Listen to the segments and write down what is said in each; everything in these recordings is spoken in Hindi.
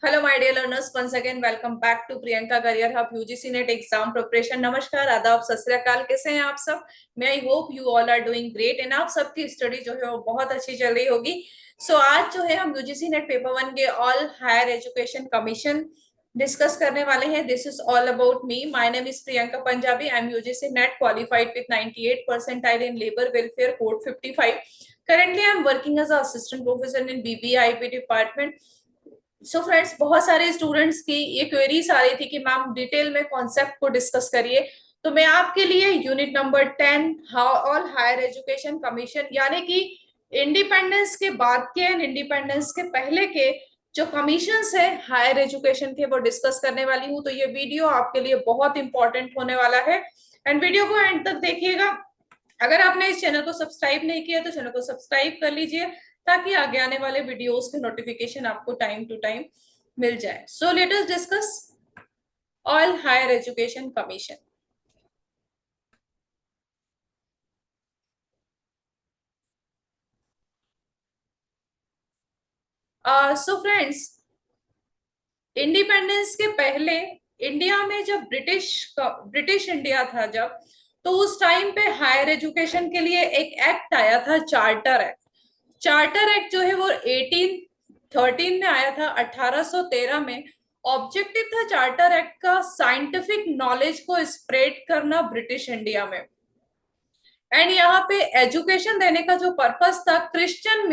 Hello my dear learners, once again welcome back to Priyanka career hub UGC NET exam preparation. नमस्कार, आदाब, सत श्री अकाल। कैसे हैं आप सब? मैं I hope you all are doing great and आप सबकी स्टडी जो है वो बहुत अच्छी चल रही होगी। आज जो है हम यूजीसी नेट पेपर वन के all higher education commission discuss करने वाले हैं। This is all about me. My name is Priyanka Punjabi. I am UGC NET qualified with 98 percentile in labour welfare code 55। Currently, I'm working as an assistant professor in BBIP department. Friends, बहुत सारे स्टूडेंट्स की ये क्वेरीज आ रही थी कि मैम डिटेल में कॉन्सेप्ट को डिस्कस करिए। तो मैं आपके लिए unit number 10 all higher education commission यानी कि इंडिपेंडेंस के बाद के एंड इंडिपेंडेंस के पहले के जो कमीशंस है हायर एजुकेशन के वो डिस्कस करने वाली हूँ। तो ये वीडियो आपके लिए बहुत इंपॉर्टेंट होने वाला है एंड वीडियो को एंड तक देखिएगा। अगर आपने इस चैनल को सब्सक्राइब नहीं किया तो चैनल को सब्सक्राइब कर लीजिए ताकि आगे आने वाले वीडियोस के नोटिफिकेशन आपको टाइम टू टाइम मिल जाए। So let us discuss all higher education commission. So friends, independence के पहले इंडिया में जब ब्रिटिश इंडिया था जब, तो उस टाइम पे हायर एजुकेशन के लिए एक एक्ट आया था, चार्टर एक्ट। चार्टर एक्ट जो है वो 1813 में आया था, 1813 में। ऑब्जेक्टिव था चार्टर एक्ट का साइंटिफिक नॉलेज को स्प्रेड करना ब्रिटिश इंडिया में। एंड यहाँ पे एजुकेशन देने का जो पर्पस था, क्रिश्चियन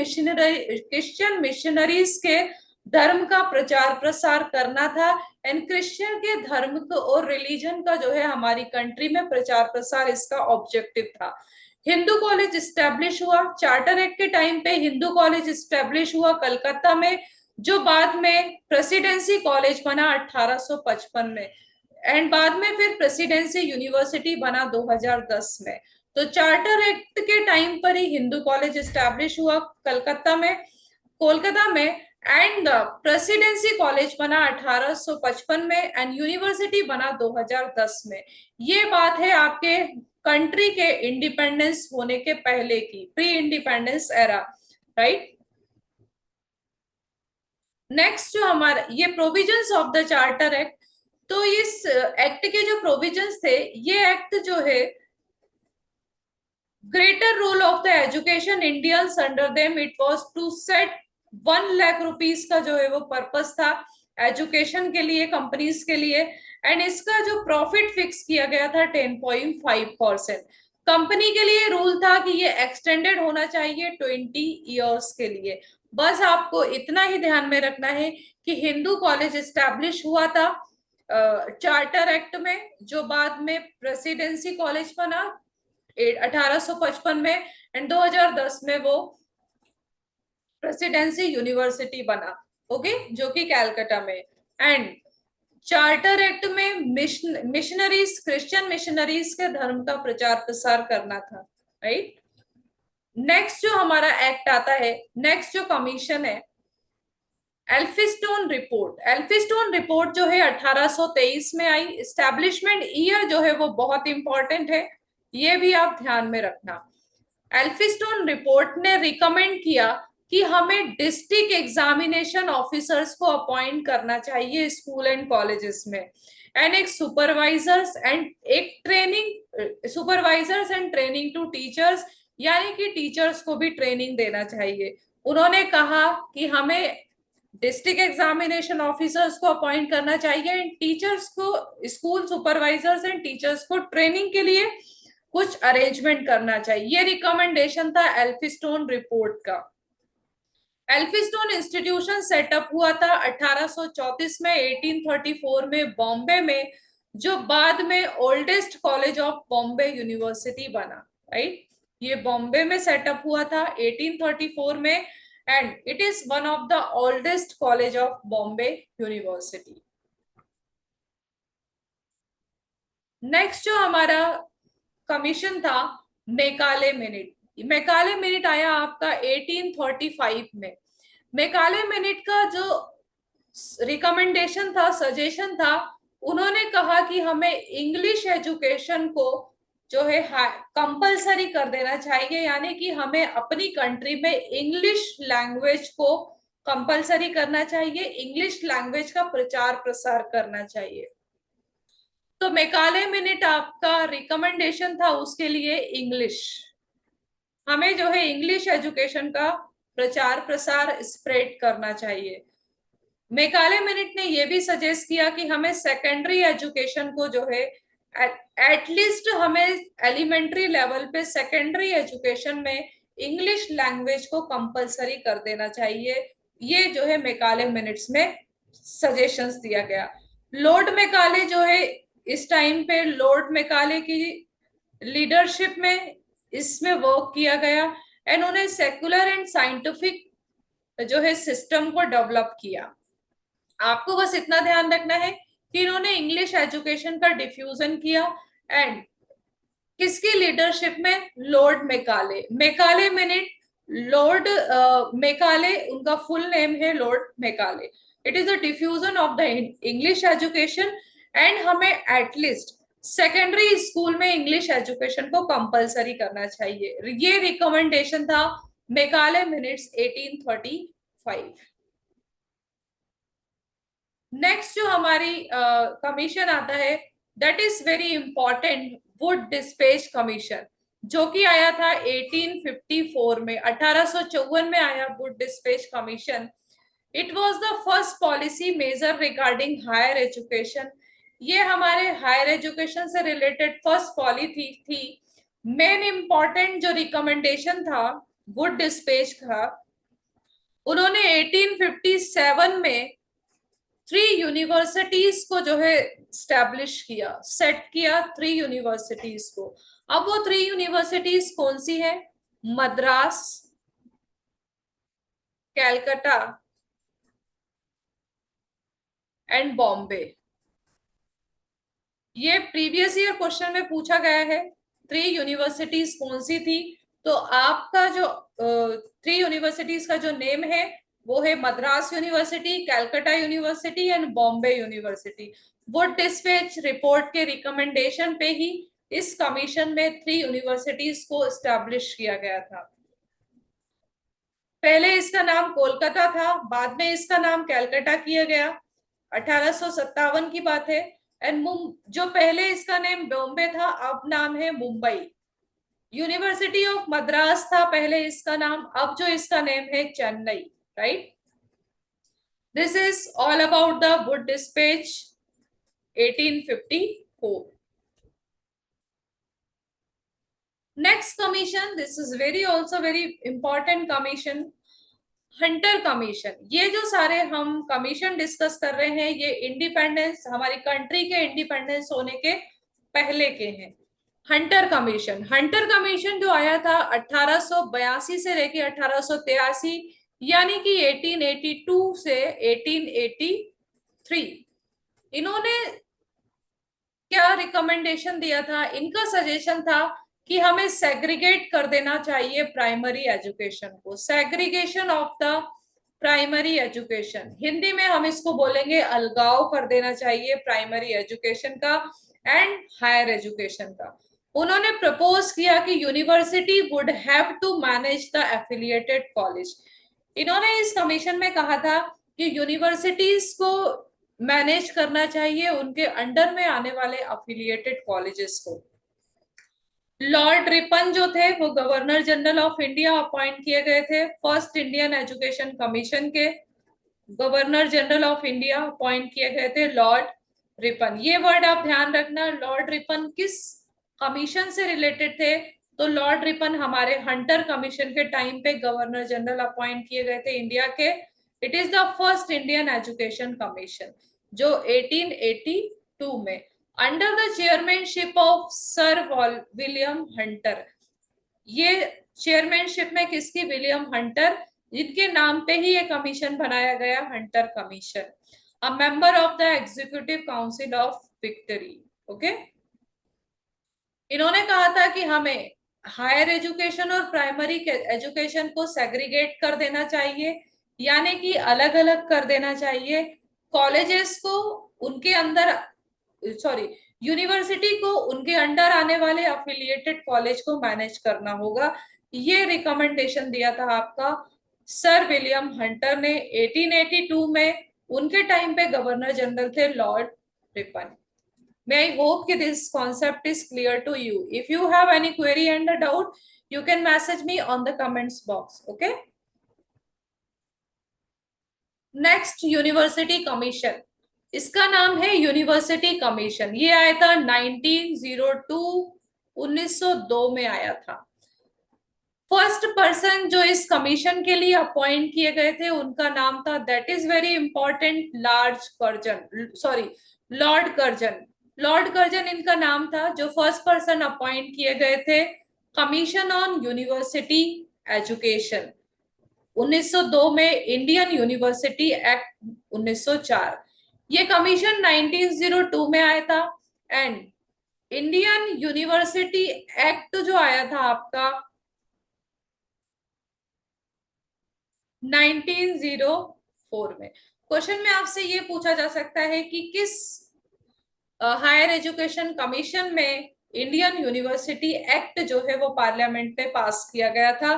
मिशनरीज के धर्म का प्रचार प्रसार करना था। एंड क्रिश्चियन के धर्म को और रिलीजन का जो है हमारी कंट्री में प्रचार प्रसार इसका ऑब्जेक्टिव था। हिंदू कॉलेज स्टैब्लिश हुआ चार्टर एक्ट के टाइम पे। हिंदू कॉलेज स्टैब्लिश हुआ कलकत्ता में, जो बाद में प्रेसिडेंसी कॉलेज बना 1855 में। एंड बाद में फिर प्रेसिडेंसी यूनिवर्सिटी बना 2010 में। तो चार्टर एक्ट के टाइम पर ही हिंदू कॉलेज स्टैब्लिश हुआ कलकत्ता में, कोलकाता में। एंड प्रेसिडेंसी कॉलेज बना 1855 में एंड यूनिवर्सिटी बना 2010 में। ये बात है आपके कंट्री के इंडिपेंडेंस होने के पहले की, pre independence era, right. Next जो हमारा ये provisions of the charter act, तो इस एक्ट के जो प्रोविजंस थे, ये एक्ट जो है greater role of the education Indians under them, it was to set 1 lakh rupees का जो है वो पर्पस था एजुकेशन के लिए, कंपनीज के लिए। एंड इसका जो प्रॉफिट फिक्स किया गया था 10.5%। कंपनी के लिए रूल था कि ये एक्सटेंडेड होना चाहिए 20 इयर्स के लिए। बस आपको इतना ही ध्यान में रखना है कि हिंदू कॉलेज स्टैब्लिश हुआ था चार्टर एक्ट में, जो बाद में प्रेसिडेंसी कॉलेज बना 1855 में। एंड 2010 में वो प्रेसिडेंसी यूनिवर्सिटी बना, ओके, जो कि कैलकाटा में। एंड चार्टर एक्ट में मिशनरीज, क्रिश्चियन मिशनरीज के धर्म का प्रचार प्रसार करना था, राइट। नेक्स्ट जो हमारा एक्ट आता है, नेक्स्ट जो कमीशन है, एल्फिस्टोन रिपोर्ट। एल्फिस्टोन रिपोर्ट जो है 1823 में आई। एस्टैब्लिशमेंट ईयर जो है वो बहुत इंपॉर्टेंट है, ये भी आप ध्यान में रखना। एल्फिस्टोन रिपोर्ट ने रिकमेंड किया कि हमें डिस्ट्रिक्ट एग्जामिनेशन ऑफिसर्स को अपॉइंट करना चाहिए स्कूल एंड कॉलेजेस में। एंड एक सुपरवाइजर्स एंड एक training, supervisors and training to teachers, यानी कि टीचर्स को भी ट्रेनिंग देना चाहिए। उन्होंने कहा कि हमें डिस्ट्रिक्ट एग्जामिनेशन ऑफिसर्स को अपॉइंट करना चाहिए एंड टीचर्स को, स्कूल सुपरवाइजर्स एंड टीचर्स को ट्रेनिंग के लिए कुछ अरेंजमेंट करना चाहिए। ये रिकमेंडेशन था एल्फिस्टोन रिपोर्ट का। एल्फिस्टोन इंस्टीट्यूशन सेटअप हुआ था 1834 में, 1834 में बॉम्बे में, जो बाद में oldest college of Bombay university बना, राइट। ये बॉम्बे में सेटअप हुआ था 1834 में and it is one of the oldest college of Bombay university. Next जो हमारा कमीशन था, मेकाले मिनट। मेकाले मिनट आया आपका 1835 में। मेकाले मिनट का जो रिकमेंडेशन था, सजेशन था, उन्होंने कहा कि हमें इंग्लिश एजुकेशन को जो है कंपलसरी कर देना चाहिए, यानी कि हमें अपनी कंट्री में इंग्लिश लैंग्वेज को कंपलसरी करना चाहिए, इंग्लिश लैंग्वेज का प्रचार प्रसार करना चाहिए। तो मेकाले मिनट आपका रिकमेंडेशन था उसके लिए इंग्लिश, हमें जो है इंग्लिश एजुकेशन का प्रचार प्रसार स्प्रेड करना चाहिए। मेकाले मिनट ने यह भी सजेस्ट किया कि हमें सेकेंडरी एजुकेशन को जो है एटलीस्ट हमें एलिमेंट्री लेवल पे सेकेंडरी एजुकेशन में इंग्लिश लैंग्वेज को कंपलसरी कर देना चाहिए। ये जो है मेकाले मिनट्स में सजेशंस दिया गया। लॉर्ड मेकाले जो है इस टाइम पे लॉर्ड मेकाले की लीडरशिप में इसमें वर्क किया गया एंड उन्हें सेकुलर एंड साइंटिफिक जो है सिस्टम को डेवलप किया। आपको बस इतना ध्यान रखना है कि इन्होंने इंग्लिश एजुकेशन का डिफ्यूजन किया एंड किसकी लीडरशिप में, Lord Macaulay. Macaulay minute Lord Macaulay, उनका फुल नेम है Lord Macaulay. It is a diffusion of the English education and हमें एटलीस्ट सेकेंडरी स्कूल में इंग्लिश एजुकेशन को कंपलसरी करना चाहिए। ये रिकमेंडेशन था मेकाले मिनट्स 1835। नेक्स्ट जो हमारी कमीशन आता है that is very important, Wood despatch commission, जो कि आया था 1854 में, 1854 में आया Wood despatch commission. It was the first policy major regarding higher education. ये हमारे हायर एजुकेशन से रिलेटेड फर्स्ट पॉलिसी थी। मेन इंपॉर्टेंट जो रिकमेंडेशन था वुड डिस्पेच का, उन्होंने 1857 में 3 यूनिवर्सिटीज को जो है स्टैब्लिश किया, सेट किया 3 यूनिवर्सिटीज को। अब वो 3 यूनिवर्सिटीज कौन सी है? मद्रास, कैलकाटा एंड बॉम्बे। ये प्रीवियस ईयर क्वेश्चन में पूछा गया है 3 यूनिवर्सिटीज कौन सी थी। तो आपका जो 3 यूनिवर्सिटीज का जो नेम है वो है Madras university, Calcutta university and Bombay university. Wood dispatch report के रिकमेंडेशन पे ही इस कमीशन में 3 यूनिवर्सिटीज को एस्टैब्लिश किया गया था। पहले इसका नाम कोलकाता था, बाद में इसका नाम कैलकाटा किया गया, 1857 की बात है। एंड जो पहले इसका नेम बॉम्बे था, अब नाम है मुंबई। यूनिवर्सिटी ऑफ मद्रास था पहले इसका नाम, अब जो इसका नेम है Chennai, right. This is all about the Wood dispatch 1854। Next commission, this is very also very important commission, Hunter commission. ये जो सारे हम कमीशन डिस्कस कर रहे हैं ये इंडिपेंडेंस, हमारी कंट्री के इंडिपेंडेंस होने के पहले के हैं। हंटर कमीशन, हंटर कमीशन जो आया था 1882 से लेके 1883, यानी कि 1882 से 1883। इन्होंने क्या रिकमेंडेशन दिया था? इनका सजेशन था कि हमें सेग्रीगेट कर देना चाहिए प्राइमरी एजुकेशन को, segregation of the primary education. Hindi में हम इसको बोलेंगे अलगाव कर देना चाहिए प्राइमरी एजुकेशन का एंड हायर एजुकेशन का। उन्होंने प्रपोज किया कि university would have to manage the affiliated college. इन्होंने इस कमीशन में कहा था कि यूनिवर्सिटीज को मैनेज करना चाहिए उनके अंडर में आने वाले अफिलिएटेड कॉलेजेस को। लॉर्ड रिपन जो थे वो governor general of India appoint किए गए थे फर्स्ट इंडियन एजुकेशन कमीशन के। Governor general of India appoint किए गए थे लॉर्ड रिपन। ये वर्ड आप ध्यान रखना, लॉर्ड रिपन किस कमीशन से रिलेटेड थे? तो लॉर्ड रिपन हमारे हंटर कमीशन के टाइम पे गवर्नर जनरल अपॉइंट किए गए थे इंडिया के। It is the first Indian education commission जो 1882 में under the chairmanship of sir William Hunter. ये चेयरमैनशिप में किसकी? विलियम हंटर, जिनके नाम पे ही ये कमीशन बनाया गया, Hunter commission, a member of the executive council of victory. Okay, इन्होंने कहा था कि हमें हायर एजुकेशन और प्राइमरी एजुकेशन को सेग्रीगेट कर देना चाहिए, यानी कि अलग अलग कर देना चाहिए। कॉलेजेस को उनके अंदर, सॉरी, यूनिवर्सिटी को उनके अंडर आने वाले अफिलिएटेड कॉलेज को मैनेज करना होगा। ये रिकमेंडेशन दिया था आपका सर विलियम हंटर ने 1882 में, उनके टाइम पे गवर्नर जनरल थे Lord Ripon. May I hope that this concept is clear to you. If you have any query and a doubt, you can message me on the comments box. Okay. Next, university commission. इसका नाम है यूनिवर्सिटी कमीशन। ये आया था 1902, 1902 में आया था। फर्स्ट पर्सन जो इस कमीशन के लिए अपॉइंट किए गए थे उनका नाम था, that is very important, Lord Curzon. Lord Curzon इनका नाम था, जो फर्स्ट पर्सन अपॉइंट किए गए थे कमीशन ऑन यूनिवर्सिटी एजुकेशन 1902 में, इंडियन यूनिवर्सिटी एक्ट 1904। ये कमीशन 1902 में आया था। एंड इंडियन यूनिवर्सिटी एक्ट जो आया था आपका 1904 में। क्वेश्चन में आपसे ये पूछा जा सकता है कि किस हायर एजुकेशन कमीशन में इंडियन यूनिवर्सिटी एक्ट जो है वो पार्लियामेंट में पास किया गया था।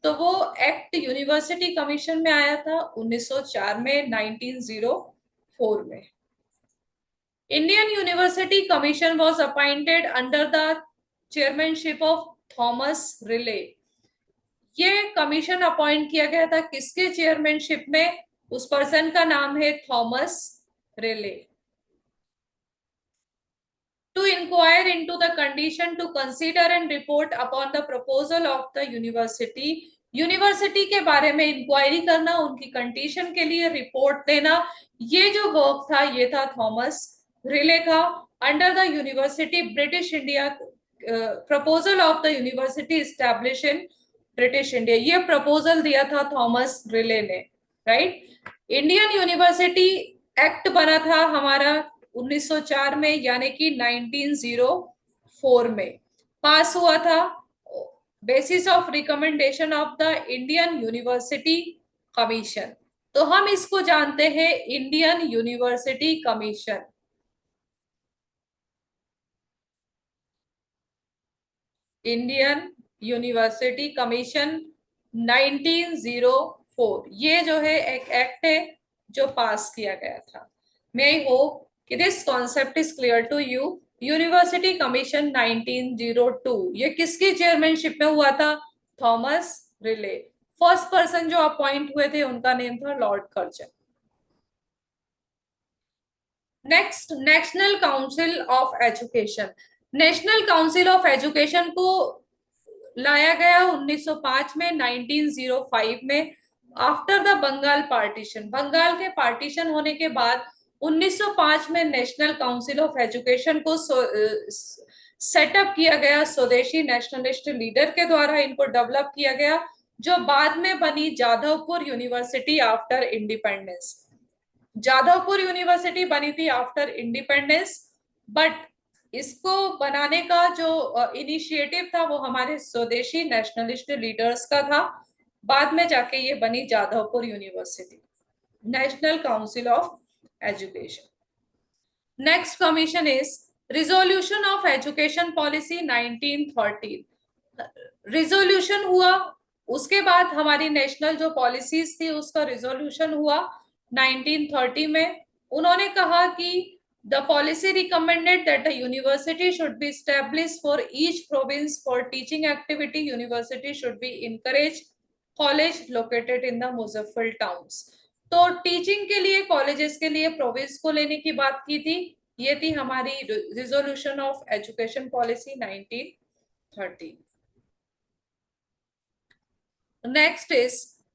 तो वो एक्ट यूनिवर्सिटी कमीशन में आया था 1904 में, 1904 में। Indian university commission was appointed under the chairmanship of Thomas relay. ये कमीशन अपॉइंट किया गया था किसके चेयरमैनशिप में? उस पर्सन का नाम है Thomas relay. To inquire into the condition to consider and report upon the proposal of the university, university के बारे में इंक्वायरी करना, उनकी कंडीशन के लिए रिपोर्ट देना, ये जो वर्क था ये था थॉमस रिले का। Under the university British India, proposal of the university establish in British India, ये प्रपोजल दिया था थॉमस रिले ने, राइट। इंडियन यूनिवर्सिटी एक्ट बना था हमारा 1904 में, यानी कि 1904 में पास हुआ था, basis of recommendation of the Indian university commission. तो हम इसको जानते हैं Indian university commission. Indian university commission 1904, ये जो है एक एक्ट है जो पास किया गया था। मे आई होप कि this concept is clear to you. University commission 1902, ये किसकी चेयरमैनशिप में हुआ था? Thomas Raleigh. फर्स्ट पर्सन जो अपॉइंट हुए थे उनका नेम था Lord Curzon. Next, national council of education. National council of education को लाया गया 1905 में, 1905 में, after the Bengal partition. Bengal के पार्टीशन होने के बाद 1905 में नेशनल काउंसिल ऑफ एजुकेशन को सेटअप किया गया स्वदेशी नेशनलिस्ट लीडर के द्वारा। इनको डेवलप किया गया, जो बाद में बनी Jadavpur university after independence. Jadavpur university बनी थी आफ्टर इंडिपेंडेंस, बट इसको बनाने का जो इनिशिएटिव था वो हमारे स्वदेशी नेशनलिस्ट लीडर्स का था। बाद में जाके ये बनी Jadavpur university, national council of education. Next commission is resolution of education policy 1913। Resolution हुआ, उसके बाद हमारी नेशनल जो पॉलिसीज थी उसका रिजोल्यूशन हुआ 1930 में। उन्होंने कहा कि the policy recommended that a university should be established for each province for teaching activity. University should be encouraged college located in the municipal towns. तो टीचिंग के लिए कॉलेजेस के लिए प्रोविंस को लेने की बात की थी। ये थी हमारी resolution of education policy 1930। Next is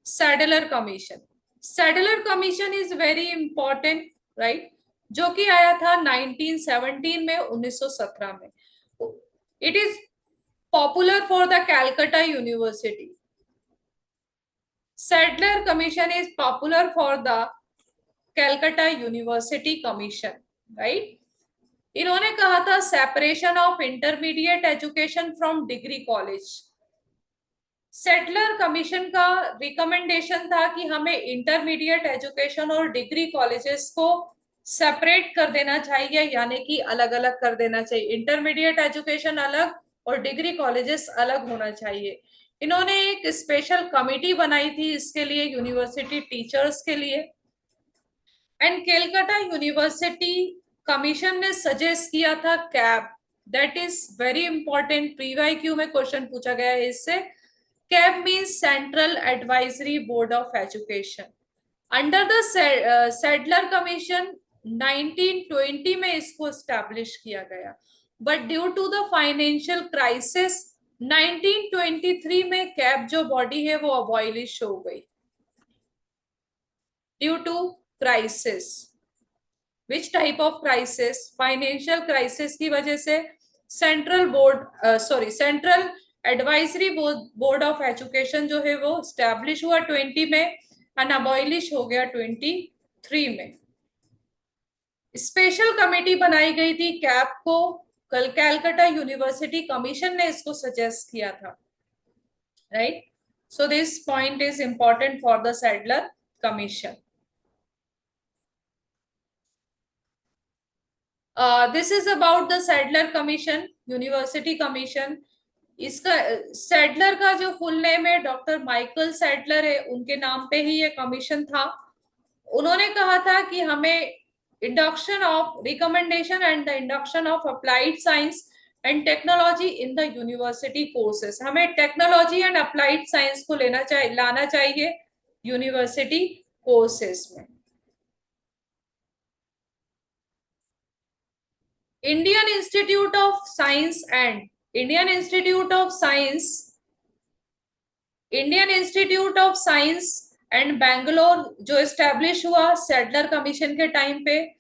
Sadler commission. Sadler commission is very important, right, जो कि आया था 1917 में, 1917 में। It is popular for the Calcutta university. Sadler commission is popular for the Calcutta university commission, right. इन्होंने कहा था separation of intermediate education from degree college. Sadler commission का रिकमेंडेशन था कि हमें इंटरमीडिएट एजुकेशन और डिग्री कॉलेजेस को सेपरेट कर देना चाहिए, यानी कि अलग अलग कर देना चाहिए। इंटरमीडिएट एजुकेशन अलग और डिग्री कॉलेजेस अलग होना चाहिए। इन्होंने एक स्पेशल कमिटी बनाई थी इसके लिए, यूनिवर्सिटी टीचर्स के लिए। एंड केलकाटा यूनिवर्सिटी कमीशन ने सजेस्ट किया था CAB, that is very important, PYQ में क्वेश्चन पूछा गया है इससे। CAB means central advisory board of education. Under the Sadler commission 1920 में इसको स्टैब्लिश किया गया, but due to the financial crisis 1923 में कैब जो बॉडी है वो अबॉलिश हो गई due to crisis. Which type of crisis? Financial crisis की वजह से central advisory board of education जो है वो स्टैब्लिश हुआ 20 में एंड अबॉलिश हो गया 23 में। स्पेशल कमेटी बनाई गई थी कैब को, कल कैलकाटा यूनिवर्सिटी कमीशन ने इसको सजेस्ट किया था, right? So this point is important for the Sadler commission. This is about the Sadler commission, university commission. इसका सैडलर का जो फुल नेम है डॉक्टर माइकल सैडलर है, उनके नाम पे ही ये कमीशन था। उन्होंने कहा था कि हमें induction of recommendation and the induction of applied science and technology in the university courses, हमें टेक्नोलॉजी एंड अप्लाइड साइंस को लाना चाहिए यूनिवर्सिटी कोर्सेस में। Indian institute of science and Indian institute of science and Bangalore जो एस्टेब्लिश हुआ सैडलर कमीशन के टाइम पे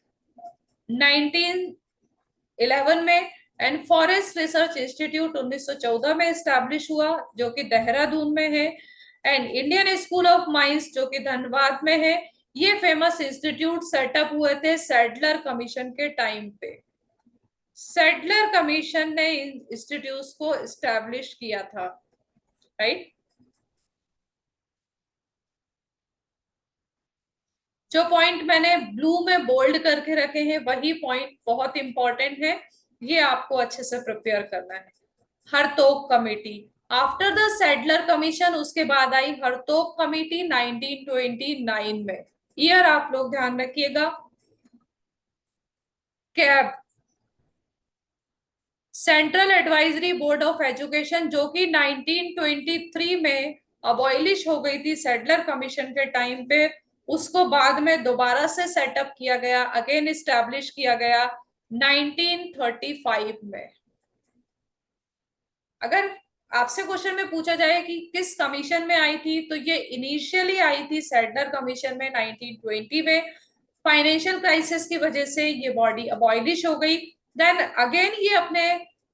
1911 में, एंड फॉरेस्ट रिसर्च इंस्टीट्यूट 1914 में एस्टेब्लिश हुआ जो कि देहरादून में है, and Indian school of mines जो कि धनबाद में है। ये फेमस इंस्टीट्यूट सेटअप हुए थे सैडलर कमीशन के टाइम पे। सैडलर कमीशन ने इन इंस्टीट्यूट्स को एस्टेब्लिश किया था, राइट? जो पॉइंट मैंने ब्लू में बोल्ड करके रखे हैं वही पॉइंट बहुत इंपॉर्टेंट है, ये आपको अच्छे से प्रिपेयर करना है। हरतोग committee after the Sadler commission, उसके बाद आई हरतोग कमेटी 1929 में। ईयर आप लोग ध्यान रखिएगा। Cab central advisory board of education जो कि 1923 में अबॉलिश हो गई थी सैडलर कमीशन के टाइम पे, उसको बाद में दोबारा से सेटअप किया गया, अगेन इस्टेब्लिश किया गया 1935 में। अगर आपसे क्वेश्चन में पूछा जाए कि किस कमीशन में आई थी, तो ये इनिशियली आई थी सैडलर कमीशन में 1920 में। फाइनेंशियल क्राइसिस की वजह से ये बॉडी अबॉलिश हो गई, देन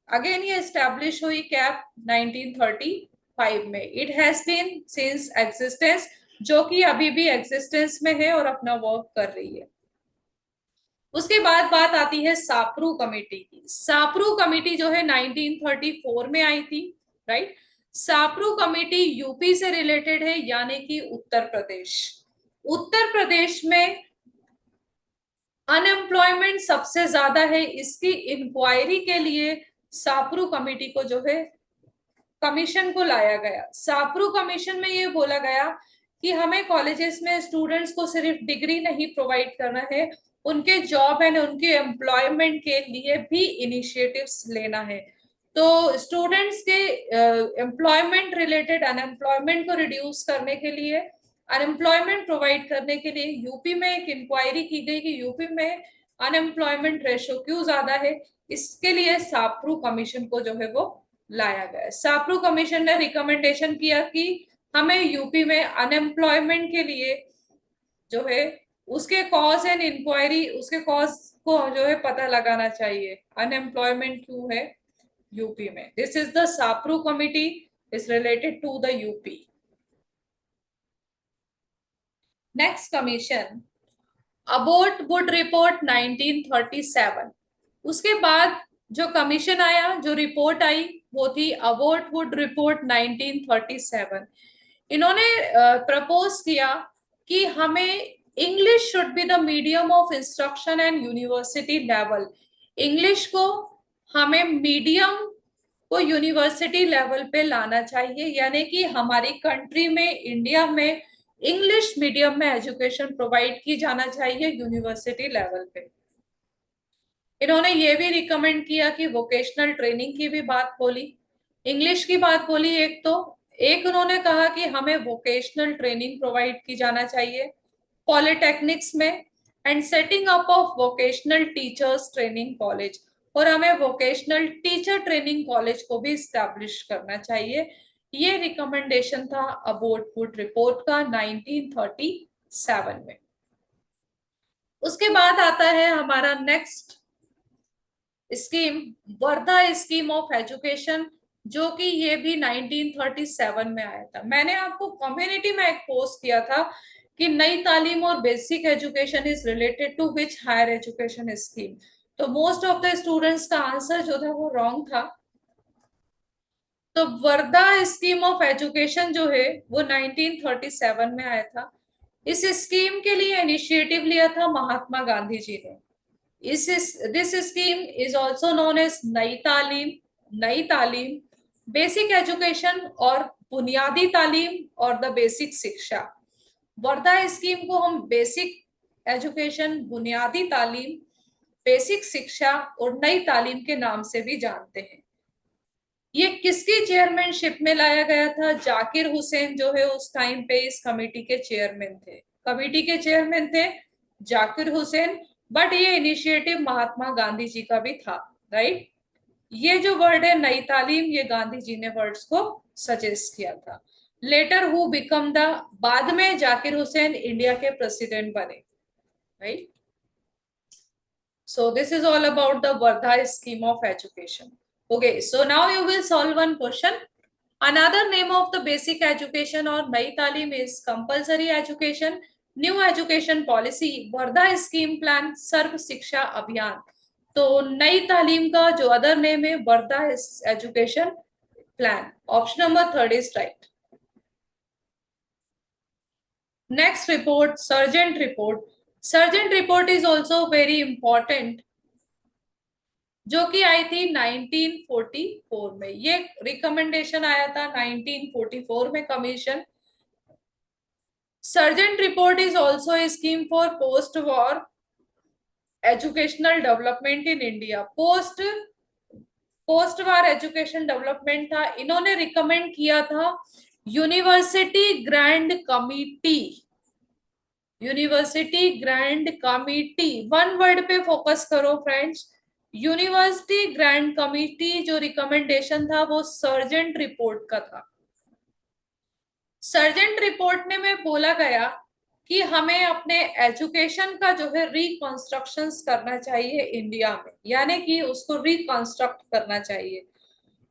अगेन ये एस्टैब्लिश हुई कैब 1935 में। It has been since existence, जो कि अभी भी एग्जिस्टेंस में है और अपना वर्क कर रही है। उसके बाद बात आती है सापरू कमेटी की। सापरू कमेटी जो है 1934 में आई थी, राइट? सापरू कमेटी यूपी से रिलेटेड है, यानी कि उत्तर प्रदेश। उत्तर प्रदेश में अनएम्प्लॉयमेंट सबसे ज्यादा है, इसकी इंक्वायरी के लिए सापरू कमेटी को जो है कमीशन को लाया गया। सापरू कमीशन में ये बोला गया कि हमें कॉलेजेस में स्टूडेंट्स को सिर्फ डिग्री नहीं प्रोवाइड करना है, उनके जॉब एंड उनके एम्प्लॉयमेंट के लिए भी इनिशिएटिव्स लेना है। तो स्टूडेंट्स के एम्प्लॉयमेंट रिलेटेड अनएम्प्लॉयमेंट को रिड्यूस करने के लिए, अनएम्प्लॉयमेंट प्रोवाइड करने के लिए यूपी में एक इंक्वायरी की गई कि यूपी में अनएम्प्लॉयमेंट रेशो क्यों ज्यादा है। इसके लिए सापरू कमीशन को जो है वो लाया गया। सापरू कमीशन ने रिकमेंडेशन किया कि हमें यूपी में अनएम्प्लॉयमेंट के लिए जो है उसके कॉज एंड इंक्वायरी, उसके कॉज को जो है पता लगाना चाहिए, अनएम्प्लॉयमेंट क्यों है यूपी में। This is the Sapru committee is related to the UP. Next commission Abbott Wood report 1937। उसके बाद जो कमीशन आया, जो रिपोर्ट आई, वो थी अबोट वुड रिपोर्ट 1937। इन्होंने प्रपोज किया कि हमें English should be the medium of instruction and university level. English को हमें मीडियम को यूनिवर्सिटी लेवल पे लाना चाहिए, यानी कि हमारी कंट्री में, इंडिया में इंग्लिश मीडियम में एजुकेशन प्रोवाइड की जाना चाहिए यूनिवर्सिटी लेवल पे। इन्होंने ये भी रिकमेंड किया कि वोकेशनल ट्रेनिंग की भी बात बोली, इंग्लिश की बात बोली एक तो, एक उन्होंने कहा कि हमें वोकेशनल ट्रेनिंग प्रोवाइड की जाना चाहिए पॉलिटेक्निक्स में, and setting up of vocational teachers training college, और हमें वोकेशनल टीचर ट्रेनिंग कॉलेज को भी स्टैब्लिश करना चाहिए। ये रिकमेंडेशन था अबोट वुड रिपोर्ट का 1937 में। उसके बाद आता है हमारा next scheme, Wardha scheme of education, जो कि ये भी 1937 में आया था। मैंने आपको कम्युनिटी में एक पोस्ट किया था कि नई तालीम और basic education is related to which higher education scheme, तो मोस्ट ऑफ द स्टूडेंट्स का आंसर जो था वो रॉन्ग था। तो वर्धा स्कीम ऑफ एजुकेशन जो है वो 1937 में आया था। इस स्कीम के लिए इनिशिएटिव लिया था महात्मा गांधी जी ने। This scheme is also known as Nai Talim, basic education और बुनियादी तालीम और द बेसिक शिक्षा। वर्धा स्कीम को हम बेसिक एजुकेशन, बुनियादी तालीम, बेसिक शिक्षा और नई तालीम के नाम से भी जानते हैं। ये किसकी चेयरमैनशिप में लाया गया था? जाकिर हुसैन जो है उस टाइम पे इस कमेटी के चेयरमैन थे। कमेटी के चेयरमैन थे जाकिर हुसैन, बट ये इनिशिएटिव महात्मा गांधी जी का भी था, राइट। ये जो वर्ड है नई तालीम, ये गांधी जी ने वर्ड्स को सजेस्ट किया था। लेटर हु बिकम द, बाद में जाकिर हुसैन इंडिया के प्रेसिडेंट बने, right. So this is all about the Vardha scheme of education. Okay, so now you will solve one question. Another name of the basic education or Nai Talim is compulsory education, new education policy, Vardha scheme plan, सर्व शिक्षा अभियान। तो नई तालीम का जो अदर नेम है Wardha education plan. Option number third is right. Next report, sergeant report. Sergeant report is also very important, जो कि आई थी 1944 में। ये रिकमेंडेशन आया था 1944 में commission. Sergeant report is also a scheme for post war educational development in India. Post war education development था। इन्होंने रिकमेंड किया था university grand committee. University grand committee, one word पे फोकस करो फ्रेंड्स। यूनिवर्सिटी ग्रैंड कमिटी जो रिकमेंडेशन था वो सर्जेंट रिपोर्ट का था। सर्जेंट रिपोर्ट ने में बोला गया कि हमें अपने एजुकेशन का जो है रिकंस्ट्रक्शन करना चाहिए इंडिया में, यानी कि उसको रिकंस्ट्रक्ट करना चाहिए।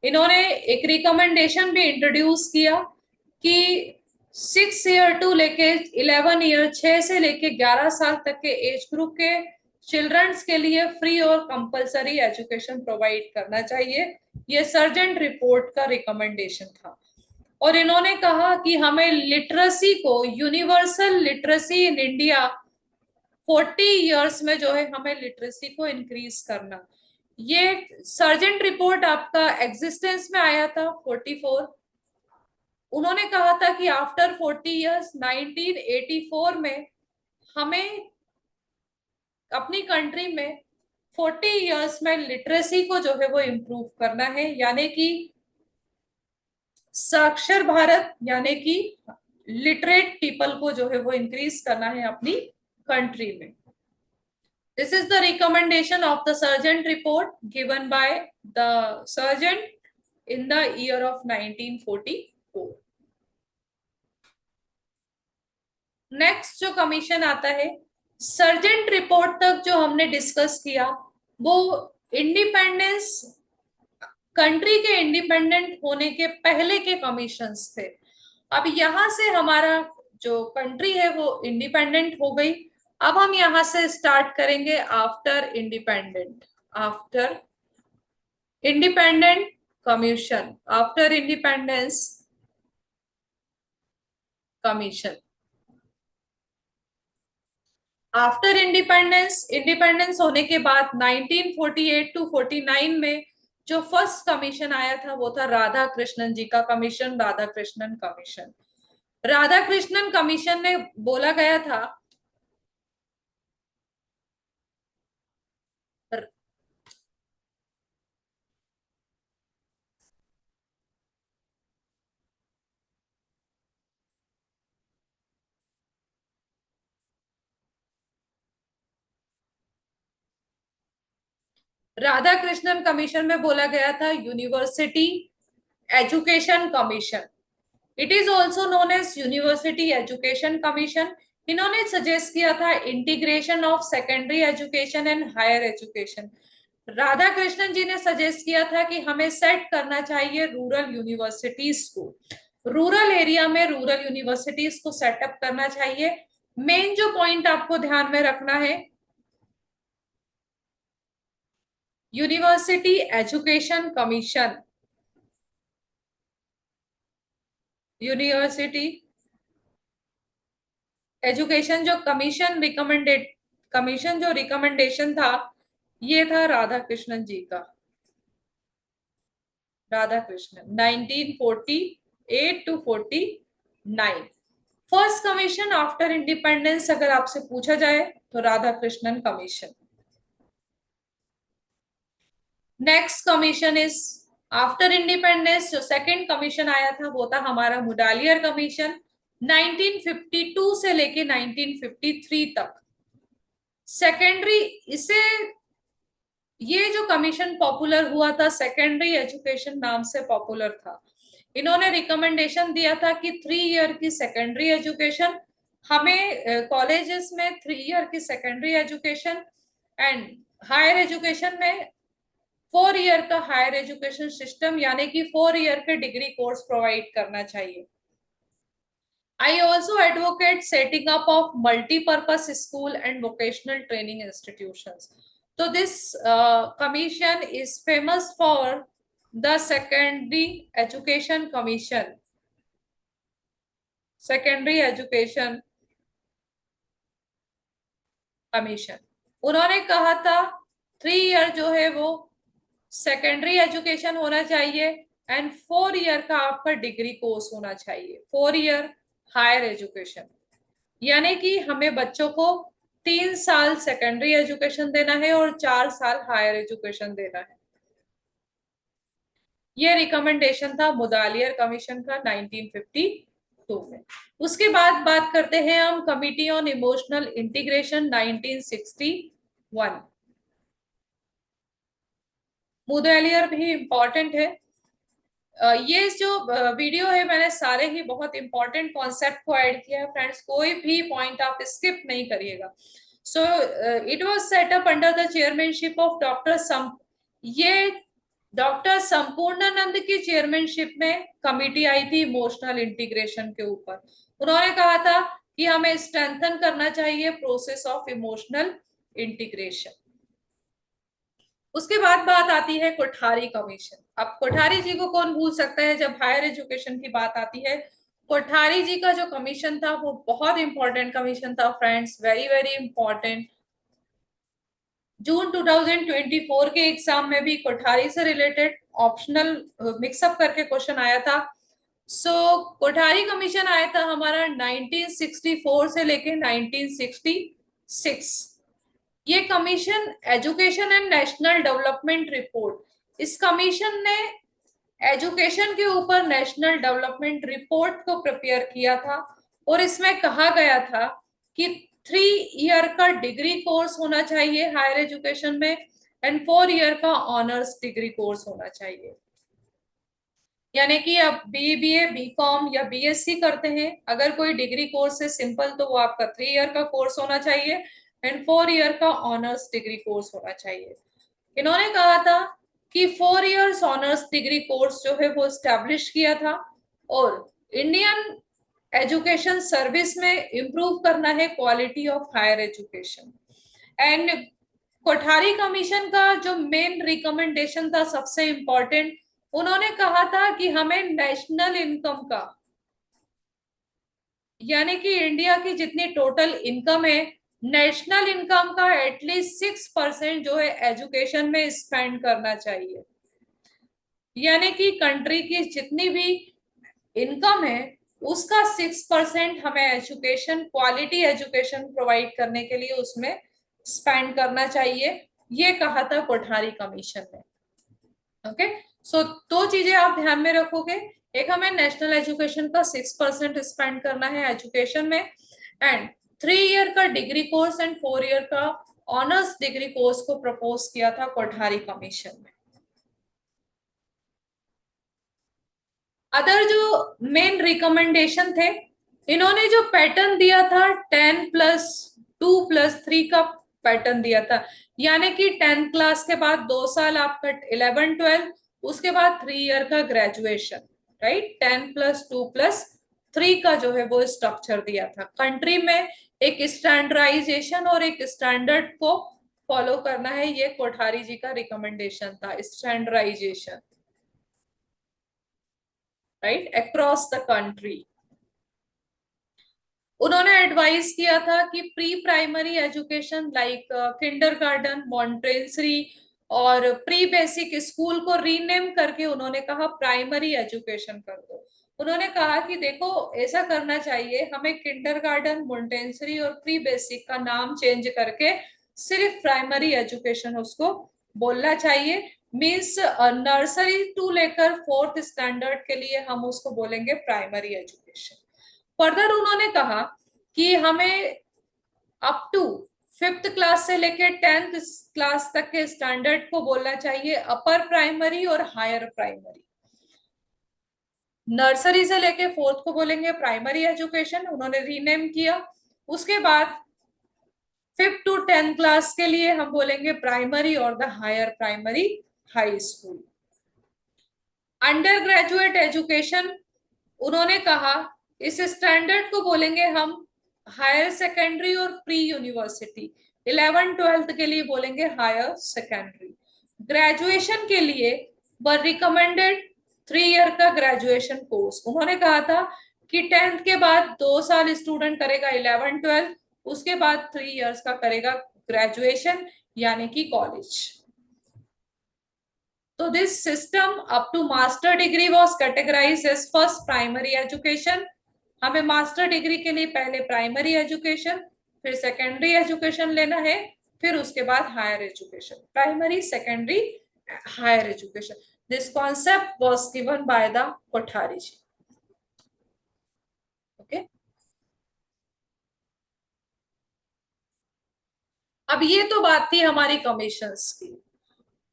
इन्होंने एक रिकमेंडेशन भी इंट्रोड्यूस किया कि 6 ईयर टू लेके 11 ईयर, 6 से लेके 11 साल तक के एज ग्रुप के चिल्ड्रंस के लिए फ्री और कंपलसरी एजुकेशन प्रोवाइड करना चाहिए। ये सर्जेंट रिपोर्ट का रिकमेंडेशन था। और इन्होंने कहा कि हमें लिटरेसी को, universal literacy in India 40 years में जो है हमें लिटरेसी को इंक्रीज करना। ये सर्जेंट रिपोर्ट आपका एग्जिस्टेंस में आया था 44। उन्होंने कहा था कि आफ्टर 40 इयर्स 1984 में हमें अपनी कंट्री में 40 इयर्स में लिटरेसी को जो है वो इम्प्रूव करना है, यानी कि साक्षर भारत, यानी कि लिटरेट पीपल को जो है वो इंक्रीज करना है अपनी कंट्री में। This is the recommendation of the Sargent report given by the Sargent in the year of 1944. Next जो कमीशन आता है, सर्जेंट रिपोर्ट तक जो हमने डिस्कस किया वो इंडिपेंडेंस, कंट्री के इंडिपेंडेंट होने के पहले के कमीशंस थे। अब यहां से हमारा जो कंट्री है वो इंडिपेंडेंट हो गई। अब हम यहां से स्टार्ट करेंगे after independent, after independent commission, after independence commission. After independence, independence होने के बाद 1948 टू 49 में जो फर्स्ट कमीशन आया था वो था राधा कृष्णन जी का commission, Radha Krishnan commission. Radha Krishnan commission ने बोला गया था, राधा कृष्णन कमीशन में बोला गया था university education commission. It is also known as university education commission. इन्होंने सजेस्ट किया था integration of secondary education and higher education. Radha Krishnan ji ने सजेस्ट किया था कि हमें सेट करना चाहिए रूरल यूनिवर्सिटीज को, रूरल एरिया में रूरल यूनिवर्सिटीज को सेटअप करना चाहिए। मेन जो पॉइंट आपको ध्यान में रखना है, university education commission, university education जो कमीशन रिकमेंडेड, कमीशन जो रिकमेंडेशन था ये था राधा कृष्णन जी का, Radha Krishnan 1948 to 49। First commission after independence अगर आपसे पूछा जाए तो Radha Krishnan commission. Next commission is after independence, जो सेकंड कमीशन आया था वो था हमारा मुडालियर कमीशन 1952 से लेके 1953 तक। सेकेंडरी, इसे, ये जो कमीशन पॉपुलर हुआ था सेकेंडरी एजुकेशन नाम से पॉपुलर था। इन्होंने रिकमेंडेशन दिया था कि 3 ईयर की सेकेंडरी एजुकेशन, हमें कॉलेजेस में 3 ईयर की secondary education and higher education में 4 ईयर का हायर एजुकेशन सिस्टम, यानी कि 4 ईयर के डिग्री कोर्स प्रोवाइड करना चाहिए। I also advocate setting up of multi-purpose school and vocational training institutions. So this commission is famous for the Secondary Education Commission, Secondary Education Commission. उन्होंने कहा था 3 ईयर जो है वो सेकेंडरी एजुकेशन होना चाहिए एंड 4 ईयर का आपका डिग्री कोर्स होना चाहिए, 4 ईयर हायर एजुकेशन। यानी कि हमें बच्चों को 3 साल सेकेंडरी एजुकेशन देना है और 4 साल हायर एजुकेशन देना है। ये रिकमेंडेशन था मुदालियर कमीशन का 1952 में। उसके बाद बात करते हैं हम committee on emotional integration 1961। Mudaliar भी इंपॉर्टेंट है। ये जो वीडियो है मैंने सारे ही बहुत इंपॉर्टेंट कॉन्सेप्ट को ऐड किया है फ्रेंड्स, कोई भी पॉइंट आप स्किप नहीं करिएगा। So it was set up under the chairmanship of doctor सम, ये डॉक्टर संपूर्णानंद की चेयरमैनशिप में कमिटी आई थी इमोशनल इंटीग्रेशन के ऊपर। उन्होंने कहा था कि हमें स्ट्रेंथन करना चाहिए प्रोसेस ऑफ इमोशनल इंटीग्रेशन। उसके बाद बात आती है कोठारी कमीशन। अब कोठारी जी को कौन भूल सकता है जब हायर एजुकेशन की बात आती है। कोठारी जी का जो कमीशन था वो बहुत इंपॉर्टेंट कमीशन था फ्रेंड्स, वेरी वेरी इंपॉर्टेंट। जून 2024 के एग्जाम में भी कोठारी से रिलेटेड ऑप्शनल मिक्सअप करके क्वेश्चन आया था। कोठारी कमीशन आया था हमारा 1964 से लेके 1966। ये commission education and national development report, इस कमीशन ने एजुकेशन के ऊपर नेशनल डेवलपमेंट रिपोर्ट को प्रिपेयर किया था और इसमें कहा गया था कि 3 ईयर का डिग्री कोर्स होना चाहिए हायर एजुकेशन में एंड 4 ईयर का ऑनर्स डिग्री कोर्स होना चाहिए। यानी कि आप बीबीए, बीकॉम या बीएससी करते हैं, अगर कोई डिग्री कोर्स है सिंपल तो वो आपका 3 ईयर का कोर्स होना चाहिए एंड 4 ईयर का ऑनर्स डिग्री कोर्स होना चाहिए। इन्होंने कहा था कि 4 ईयर्स ऑनर्स डिग्री कोर्स जो है वो स्टैब्लिश किया था और इंडियन एजुकेशन सर्विस में इंप्रूव करना है quality of higher education. And Kothari commission का जो मेन रिकमेंडेशन था सबसे इंपॉर्टेंट, उन्होंने कहा था कि हमें नेशनल इनकम का, यानी कि इंडिया की जितनी टोटल इनकम है, नेशनल इनकम का एटलीस्ट 6% जो है एजुकेशन में स्पेंड करना चाहिए। यानी कि कंट्री की जितनी भी इनकम है उसका 6% हमें एजुकेशन, क्वालिटी एजुकेशन प्रोवाइड करने के लिए उसमें स्पेंड करना चाहिए। ये कहा था कोठारी कमीशन ने। ओके, सो दो चीजें आप ध्यान में रखोगे, एक हमें नेशनल एजुकेशन का 6% स्पेंड करना है एजुकेशन में, एंड 3 ईयर का डिग्री कोर्स एंड 4 ईयर का ऑनर्स डिग्री कोर्स को प्रपोज किया था कोठारी कमीशन में। अदर जो मेन रिकमेंडेशन थे, इन्होंने जो पैटर्न दिया था 10+2+3 का पैटर्न दिया था, यानी कि 10th क्लास के बाद 2 साल आपका 11-12, उसके बाद 3 ईयर का ग्रेजुएशन, राइट। 10+2+3 का जो है वो स्ट्रक्चर दिया था। कंट्री में एक स्टैंडर्डाइजेशन और एक स्टैंडर्ड को फॉलो करना है, ये कोठारी जी का रिकमेंडेशन था, standardization, right, across the country. उन्होंने एडवाइस किया था कि pre primary education like kindergarten, Montessori और प्री बेसिक स्कूल को रीनेम करके उन्होंने कहा प्राइमरी एजुकेशन कर दो। उन्होंने कहा कि देखो ऐसा करना चाहिए, हमें किंडरगार्टन, मॉन्टेसरी और प्री बेसिक का नाम चेंज करके सिर्फ प्राइमरी एजुकेशन उसको बोलना चाहिए। मीन्स नर्सरी टू लेकर 4th स्टैंडर्ड के लिए हम उसको बोलेंगे प्राइमरी एजुकेशन। फर्दर उन्होंने कहा कि हमें अप टू 5th क्लास से लेकर 10th क्लास तक के स्टैंडर्ड को बोलना चाहिए अपर प्राइमरी और हायर प्राइमरी। नर्सरी से लेके 4th को बोलेंगे प्राइमरी एजुकेशन, उन्होंने रीनेम किया। उसके बाद 5th to 10th क्लास के लिए हम बोलेंगे प्राइमरी और the higher primary high school. Undergraduate education उन्होंने कहा इस स्टैंडर्ड को बोलेंगे हम हायर सेकेंडरी और प्री यूनिवर्सिटी। 11th-12th के लिए बोलेंगे हायर सेकेंडरी। ग्रेजुएशन के लिए वर रिकमेंडेड 3 ईयर का ग्रेजुएशन कोर्स। उन्होंने कहा था कि 10th के बाद 2 साल स्टूडेंट करेगा 11-12, उसके बाद 3 ईयर्स का करेगा ग्रेजुएशन यानी कि कॉलेज। तो this system up to master degree was categorized as first primary education. हमें मास्टर डिग्री के लिए पहले प्राइमरी एजुकेशन, फिर सेकेंडरी एजुकेशन लेना है, फिर उसके बाद higher education, primary, secondary, higher education. This concept was given by the Kothari ji. Okay, अब ये तो बात थी हमारी कमीशंस की।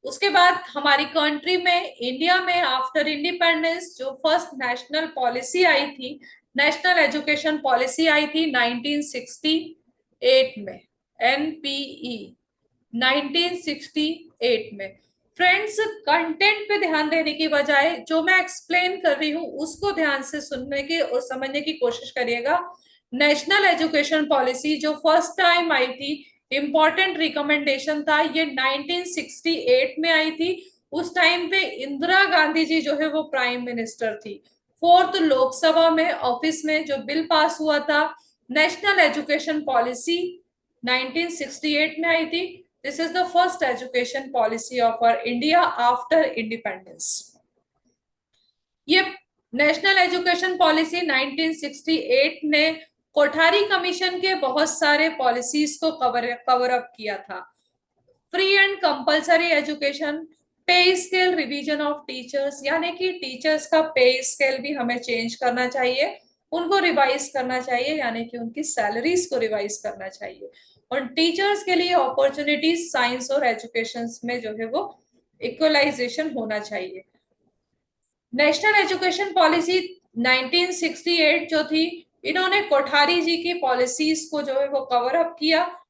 उसके बाद हमारी कंट्री में, इंडिया में आफ्टर इंडिपेंडेंस जो फर्स्ट नेशनल पॉलिसी आई थी, नेशनल एजुकेशन पॉलिसी आई थी 1968 में, एनपीई 1968 में। फ्रेंड्स, कंटेंट पे ध्यान देने की बजाय जो मैं एक्सप्लेन कर रही हूँ उसको ध्यान से सुनने की और समझने की कोशिश करिएगा। नेशनल एजुकेशन पॉलिसी जो फर्स्ट टाइम आई थी, इंपॉर्टेंट रिकमेंडेशन था, ये 1968 में आई थी। उस टाइम पे इंदिरा गांधी जी जो है वो प्राइम मिनिस्टर थी। 4th लोकसभा में ऑफिस में जो बिल पास हुआ था, नेशनल एजुकेशन पॉलिसी 1968 में आई थी। This is the first education policy of our India after independence. ये नेशनल एजुकेशन पॉलिसी 1968 ने कोठारी कमीशन के बहुत सारे पॉलिसीज को कवर अप किया था। फ्री एंड कंपलसरी एजुकेशन, पे स्केल रिवीजन ऑफ टीचर्स, यानी कि टीचर्स का पे स्केल भी हमें चेंज करना चाहिए, उनको रिवाइज करना चाहिए, यानी कि उनकी सैलरीज को रिवाइज करना चाहिए। और टीचर्स के लिए अपॉर्चुनिटीज साइंस और एजुकेशन में जो है वो इक्वलाइजेशन होना चाहिए। नेशनल एजुकेशन पॉलिसी 1968 जो थी, इन्होंने कोठारी जी की पॉलिसीज को जो है वो कवर अप किया।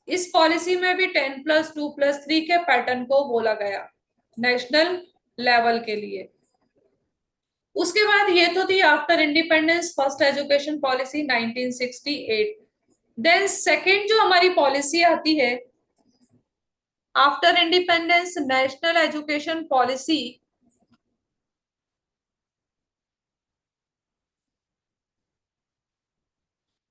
इस पॉलिसी में भी 10+2+3 के पैटर्न को बोला गया नेशनल लेवल के लिए। उसके बाद ये तो थी after independence first education policy 1968। Then second जो हमारी पॉलिसी आती है after independence, national education policy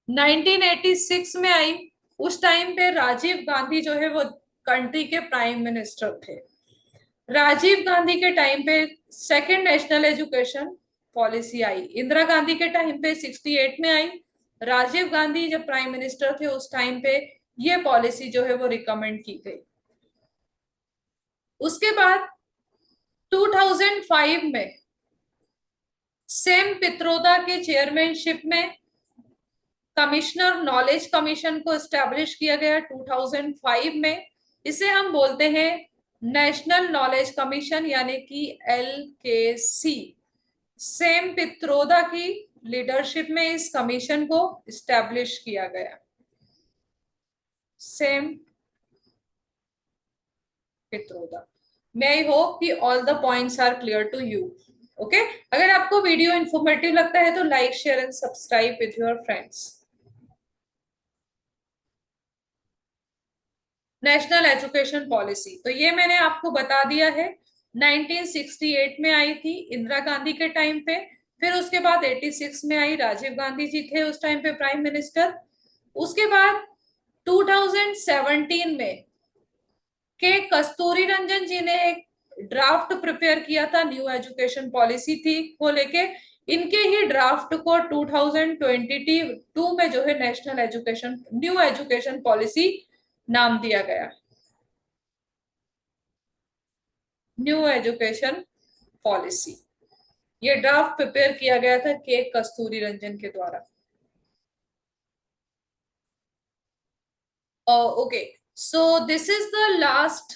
1986 में आई। उस टाइम पे राजीव गांधी जो है वो कंट्री के प्राइम मिनिस्टर थे। राजीव गांधी के टाइम पे सेकेंड नेशनल एजुकेशन पॉलिसी आई, इंदिरा गांधी के टाइम पे 68 में आई, राजीव गांधी जब प्राइम मिनिस्टर थे उस टाइम पे ये पॉलिसी जो है वो रिकमेंड की गई। उसके बाद 2005 में सेम पित्रोदा के चेयरमैनशिप में कमिश्नर नॉलेज कमीशन को एस्टेब्लिश किया गया 2005 में। इसे हम बोलते हैं नेशनल नॉलेज कमीशन यानी कि LKC। सेम पित्रोदा की लीडरशिप में इस कमीशन को एस्टेब्लिश किया गया। Sam Pitroda. May I hope कि all the points are clear to you. Okay, अगर आपको वीडियो इंफॉर्मेटिव लगता है तो like share and subscribe with your friends. National education policy तो ये मैंने आपको बता दिया है, 1968 में आई थी इंदिरा गांधी के टाइम पे, फिर उसके बाद 86 में आई, राजीव गांधी जी थे उस टाइम पे प्राइम मिनिस्टर। उसके बाद 2017 में के कस्तूरी रंजन जी ने एक ड्राफ्ट प्रिपेयर किया था, न्यू एजुकेशन पॉलिसी थी को लेके। इनके ही ड्राफ्ट को 2022 में जो है national education new education policy नाम दिया गया, न्यू एजुकेशन पॉलिसी। ये ड्राफ्ट प्रिपेयर किया गया था के कस्तूरी रंजन के द्वारा। Okay, so this is the last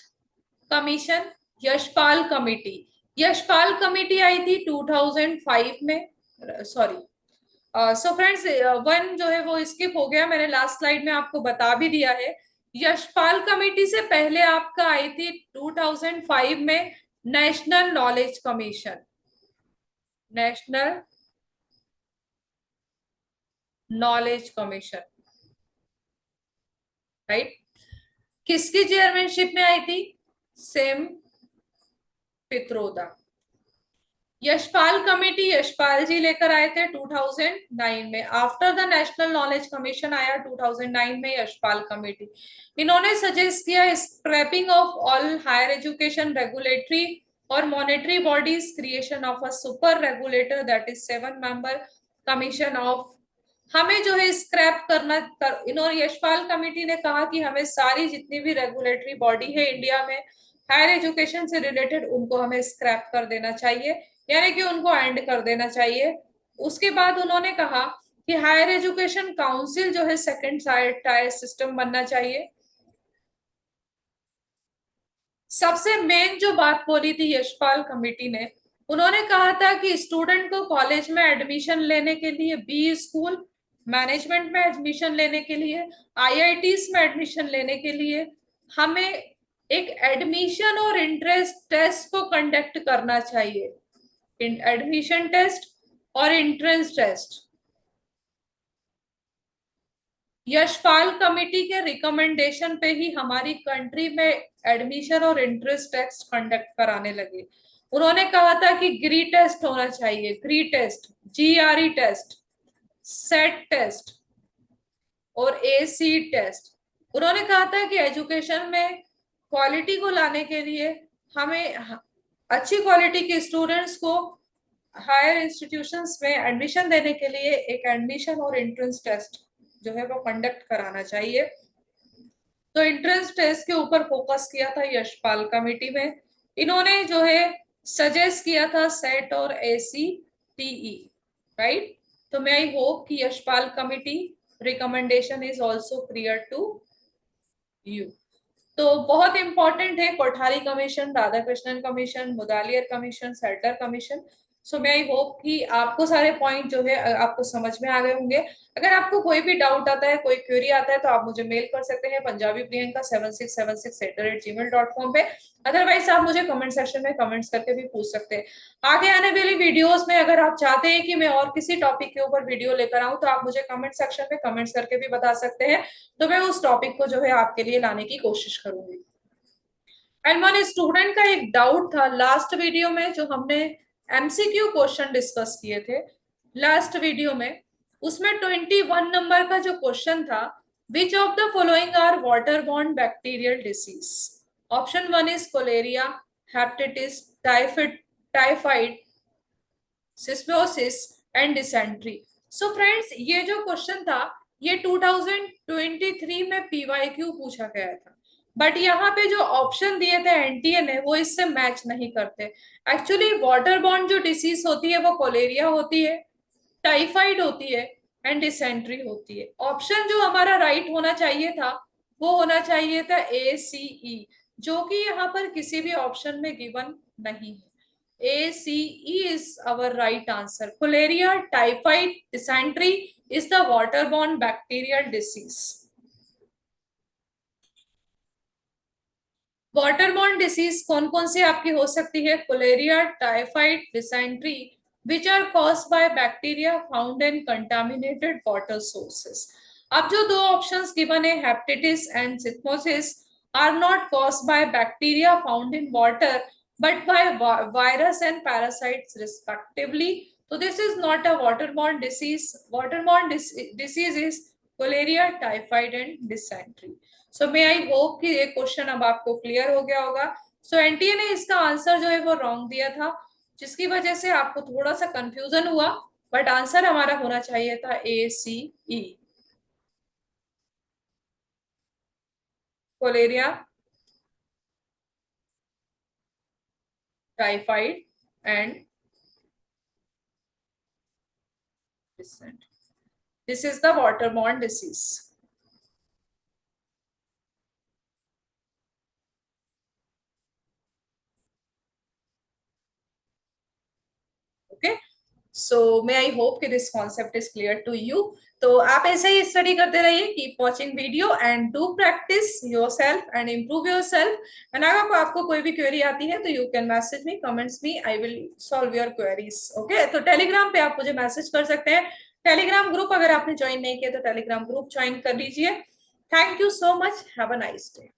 commission, Yashpal committee. Yashpal committee आई थी 2005 में, सॉरी। सो फ्रेंड्स, वन जो है वो स्किप हो गया, मैंने लास्ट स्लाइड में आपको बता भी दिया है। यशपाल कमेटी से पहले आपका आई थी 2005 में national knowledge commission, national knowledge commission, right. किसकी चेयरमैनशिप में आई थी? सेम पित्रोदा। यशपाल कमेटी यशपाल जी लेकर आए थे 2009 में। After the national knowledge commission आया 2009 में यशपाल कमेटी। इन्होंने सजेस्ट किया scrapping of all higher education regulatory और monetary bodies, creation of a super regulator that is 7 member commission of. हमें जो है स्क्रैप करना इन्होंने यशपाल कमेटी ने कहा कि हमें सारी जितनी भी रेगुलेटरी बॉडी है इंडिया में हायर एजुकेशन से रिलेटेड उनको हमें स्क्रैप कर देना चाहिए, यानी कि उनको एंड कर देना चाहिए। उसके बाद उन्होंने कहा कि हायर एजुकेशन काउंसिल जो है सेकंड टायर सिस्टम बनना चाहिए। सबसे मेन जो बात बोली थी यशपाल कमेटी ने, उन्होंने कहा था कि स्टूडेंट को कॉलेज में एडमिशन लेने के लिए, बी स्कूल मैनेजमेंट में एडमिशन लेने के लिए, IITs में एडमिशन लेने के लिए हमें एक एडमिशन और इंटरेस्ट टेस्ट को कंडक्ट करना चाहिए, एडमिशन टेस्ट और एंट्रेंस टेस्ट। यशपाल कमेटी के रिकमेंडेशन पे ही हमारी कंट्री में एडमिशन और इंटरेंस टेस्ट कंडक्ट कराने लगे। उन्होंने कहा था कि ग्री टेस्ट होना चाहिए, GRE test, GRE test, set test और AC टेस्ट। उन्होंने कहा था कि एजुकेशन में क्वालिटी को लाने के लिए हमें अच्छी क्वालिटी के स्टूडेंट्स को हायर इंस्टीट्यूशंस में एडमिशन देने के लिए एक एडमिशन और एंट्रेंस टेस्ट जो है वो कंडक्ट कराना चाहिए। तो एंट्रेंस टेस्ट के ऊपर फोकस किया था यशपाल कमेटी में। इन्होंने जो है सजेस्ट किया था सेट और ACTE, राइट। तो मैं आई होप कि Yashpal committee recommendation is also clear to you. तो बहुत इंपॉर्टेंट है Kothari commission, Radhakrishnan commission, Mudaliar commission, Sadler commission. So मैं आई होप कि आपको सारे पॉइंट जो है आपको समझ में आ गए होंगे। अगर आपको कोई भी डाउट आता है, कोई क्वेरी आता है तो आप मुझे मेल कर सकते हैं punjabipriyanka7676@gmail.com पे। अदरवाइज आप मुझे कमेंट सेक्शन में कमेंट्स करके भी पूछ सकते हैं। आगे आने वाली वीडियोस में अगर आप चाहते हैं कि मैं और किसी टॉपिक के ऊपर वीडियो लेकर आऊं तो आप मुझे कमेंट सेक्शन में कमेंट्स करके भी बता सकते हैं, तो मैं उस टॉपिक को जो है आपके लिए लाने की कोशिश करूंगी। एंड वन स्टूडेंट का एक डाउट था लास्ट वीडियो में, जो हमने MCQ क्वेश्चन डिस्कस किए थे लास्ट वीडियो में, उसमें 21 नंबर का जो क्वेश्चन था, which of the following are water borne bacterial disease? Option 1 is cholera, hepatitis, typhoid, सिस्मोसिस एंड डिसेंट्री। सो फ्रेंड्स, ये जो क्वेश्चन था ये 2023 में पीवाईक्यू पूछा गया था, बट यहाँ पे जो ऑप्शन दिए थे एनटीए ने वो इससे मैच नहीं करते। एक्चुअली वाटर बॉर्न जो डिसीज होती है वो कोलेरिया होती है, टाइफाइड होती है एंड डिसेंट्री होती है। ऑप्शन जो हमारा राइट होना चाहिए था वो होना चाहिए था ACE, जो कि यहाँ पर किसी भी ऑप्शन में गिवन नहीं है। ACE is our right answer. Cholera, typhoid, dysentery is the waterborne bacterial disease. Waterborne disease कौन कौन सी आपकी हो सकती है? Cholera, typhoid, dysentery, which are caused by bacteria found in contaminated water sources. अब जो दो ऑप्शंस गिवन है, हेपेटाइटिस एंड सिस्मोसिस, are not caused by bacteria found in water but by virus and parasites respectively. So this is not a waterborne disease. Waterborne disease is cholera, typhoid and dysentery. So may I hope कि ये क्वेश्चन अब आपको क्लियर हो गया होगा। सो एनटीए ने इसका आंसर जो है वो रॉन्ग दिया था, जिसकी वजह से आपको थोड़ा सा कंफ्यूजन हुआ, बट आंसर हमारा होना चाहिए था ACE, cholera, typhoid and dysentery. This is the waterborne disease. Okay. So may I hope कि this concept is clear to you. तो आप ऐसे ही स्टडी करते रहिए, keep watching video and do practice yourself and improve yourself. And अगर आपको कोई भी क्वेरी आती है तो you can message me, comments me, I will solve your queries. Okay, तो टेलीग्राम पे आप मुझे मैसेज कर सकते हैं। टेलीग्राम ग्रुप अगर आपने ज्वाइन नहीं किया तो टेलीग्राम ग्रुप ज्वाइन कर लीजिए। Thank you so much, have a nice day.